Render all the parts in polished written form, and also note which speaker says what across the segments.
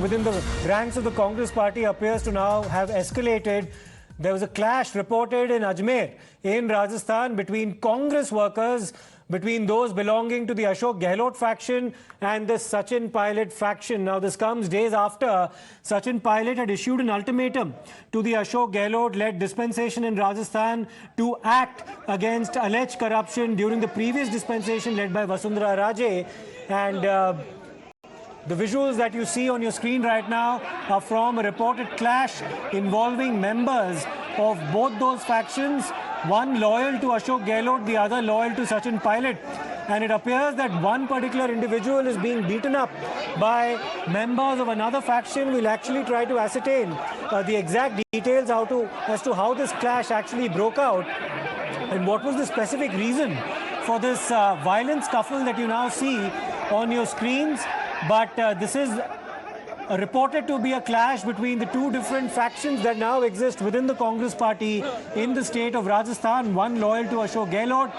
Speaker 1: within the ranks of the Congress party appears to now have escalated. There was a clash reported in Ajmer in Rajasthan between Congress workers, between those belonging to the Ashok Gehlot faction and the Sachin Pilot faction. Now, this comes days after Sachin Pilot had issued an ultimatum to the Ashok Gehlot-led dispensation in Rajasthan to act against alleged corruption during the previous dispensation led by Vasundhra Raje. And the visuals that you see on your screen right now are from a reported clash involving members of both those factions, one loyal to Ashok Gehlot, the other loyal to Sachin Pilot. And it appears that one particular individual is being beaten up by members of another faction. We'll actually try to ascertain the exact details as to how this clash actually broke out and what was the specific reason for this violent scuffle that you now see on your screens. But this is reported to be a clash between the two different factions that now exist within the Congress party in the state of Rajasthan, one loyal to Ashok Gehlot,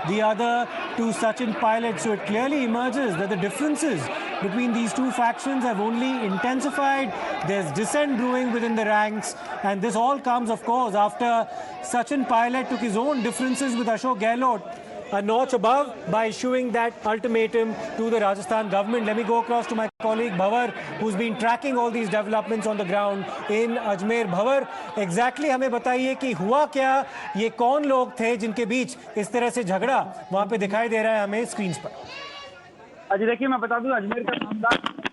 Speaker 1: the other to Sachin Pilot. So it clearly emerges that the differences between these two factions have only intensified. There's dissent brewing within the ranks, and this all comes, of course, after Sachin Pilot took his own differences with Ashok Gehlot a notch above by issuing that ultimatum to the Rajasthan government. Let me go across to my colleague Bhavar, who's been tracking all these developments on the ground in Ajmer. Bhavar, exactly हमें बताइए कि हुआ क्या, ये कौन लोग थे जिनके बीच इस तरह से झगड़ा वहां पे दिखाई दे रहा है हमें स्क्रीन पर?
Speaker 2: अजी देखिए, मैं बता दूं, अजमेर का मामला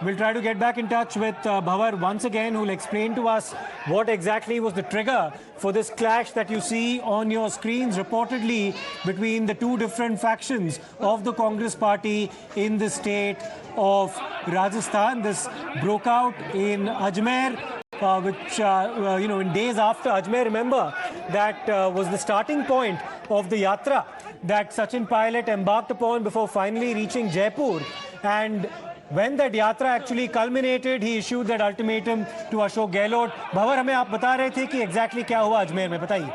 Speaker 1: We'll try to get back in touch with Bhavar once again, who will explain to us what exactly was the trigger for this clash that you see on your screens, reportedly between the two different factions of the Congress party in the state of Rajasthan. This broke out in Ajmer, which, in days after Ajmer, remember, that was the starting point of the yatra that Sachin Pilot embarked upon before finally reaching Jaipur. And when that yatra actually culminated, he issued that ultimatum to Ashok Gehlot. Bhavar, हमें आप बता रहे थे कि exactly क्या हुआ अजमेर में, बताइए.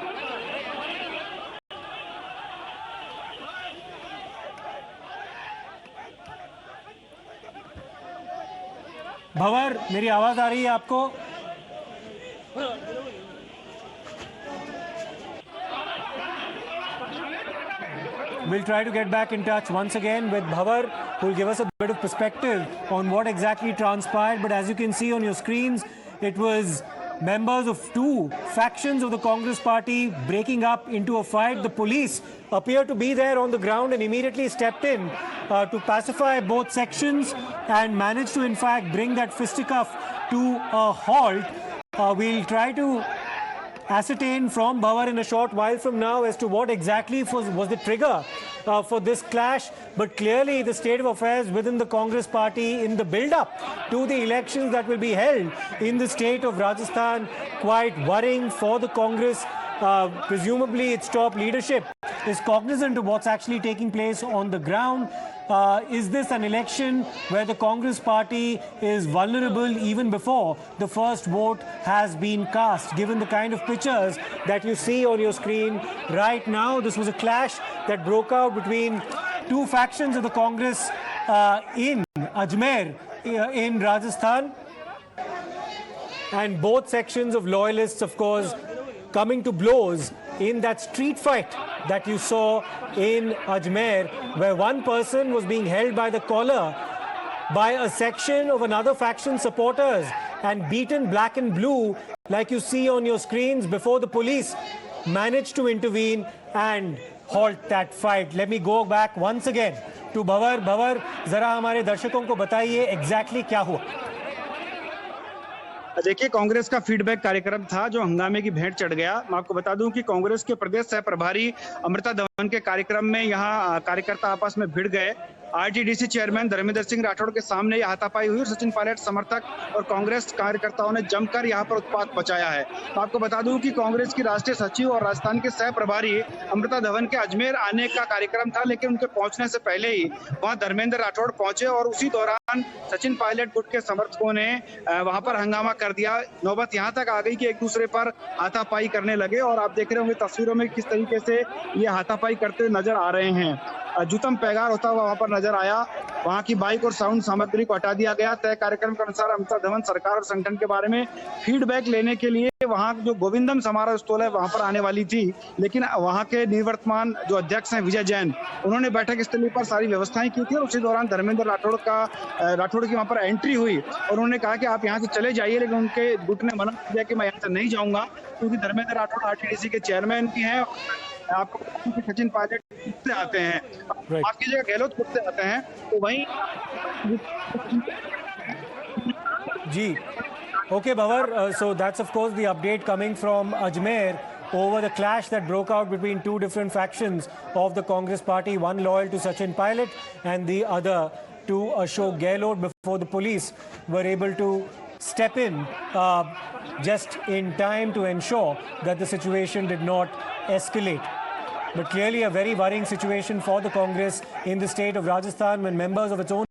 Speaker 1: भंवर, मेरी आवाज आ रही है आपको? We'll try to get back in touch once again with Bhavar, who will give us a bit of perspective on what exactly transpired. But as you can see on your screens, it was members of two factions of the Congress party breaking up into a fight. The police appear to be there on the ground and immediately stepped in to pacify both sections and managed to, in fact, bring that fisticuff to a halt. We'll try to ascertain from Bhavar in a short while from now as to what exactly was the trigger for this clash. But clearly the state of affairs within the Congress party in the build-up to the elections that will be held in the state of Rajasthan, quite worrying for the Congress. Presumably its top leadership is cognizant of what's actually taking place on the ground. Is this an election where the Congress party is vulnerable even before the first vote has been cast? Given the kind of pictures that you see on your screen right now, this was a clash that broke out between two factions of the Congress in Ajmer in Rajasthan, and both sections of loyalists, of course, coming to blows in that street fight that you saw in Ajmer, where one person was being held by the collar by a section of another faction's supporters and beaten black and blue, like you see on your screens, before the police managed to intervene and halt that fight. Let me go back once again to Bhavar. Bhavar, जरा हमारे दर्शकों को बताइए exactly क्या हुआ?
Speaker 2: देखिए, कांग्रेस का feedback कार्यक्रम था जो हंगामे की भेंट चढ़ गया। मैं आपको बता दूं कि कांग्रेस के प्रदेश सह प्रभारी अमृता धवन के कार्यक्रम में यहां कार्यकर्ता आपस में भिड़ गए। आरटीडीसी चेयरमैन धर्मेंद्र सिंह राठौड़ के सामने यह हाथापाई हुई और सचिन पायलट समर्थक और कांग्रेस कार्यकर्ताओं ने जमकर यहां पर उत्पात मचाया है। मैं आपको बता दूं कि कांग्रेस की राष्ट्रीय सचिव और राजस्थान के सह प्रभारी अमृता धवन के अजमेर आने का कार्यक्रम था, लेकिन उनके पहुंचने से पहले ही वहां धर्मेंद्र राठौड़ पहुंचे और उसी दौरान सचिन पायलट गुट के समर्थकों ने वहां पर हंगामा कर दिया। नौबत यहां तक आ गई कि एक दूसरे पर हाथापाई करने लगे और आप देख रहे होंगे तस्वीरों में किस तरीके से ये हाथापाई करते हुए नजर आ रहे हैं। जूतम पैगार होता हुआ वहां पर नजर आया। वहां की बाइक और साउंड सामग्री को हटा दिया गया। तय कार्यक्रम के अनुसार अमृता धवन सरकार और संगठन के बारे में फीडबैक लेने के लिए वहां जो गोविंदम समारोह स्थल है वहां पर आने वाली थी, लेकिन वहां के निवर्तमान जो अध्यक्ष हैं विजय जैन, उन्होंने बैठक स्थल पर सारी व्यवस्थाएं की थी और उसी दौरान धर्मेंद्र राठौड़ की वहां पर एंट्री हुई और उन्होंने कहा कि आप यहाँ से चले जाइए, लेकिन उनके गुट ने मना किया कि मैं यहाँ से नहीं जाऊंगा, क्योंकि धर्मेंद्र राठौड़ आरटीडीसी के चेयरमैन भी हैं। आपको सचिन पायलट खुद से आते हैं, आपकी जगह गहलोत खुद से आते हैं, तो वहीं
Speaker 1: जी okay Bhavar, so that's of course the update coming from Ajmer over the clash that broke out between two different factions of the Congress party, one loyal to Sachin Pilot and the other to Ashok Gehlot, before the police were able to step in just in time to ensure that the situation did not escalate. But clearly a very worrying situation for the Congress in the state of Rajasthan when members of its own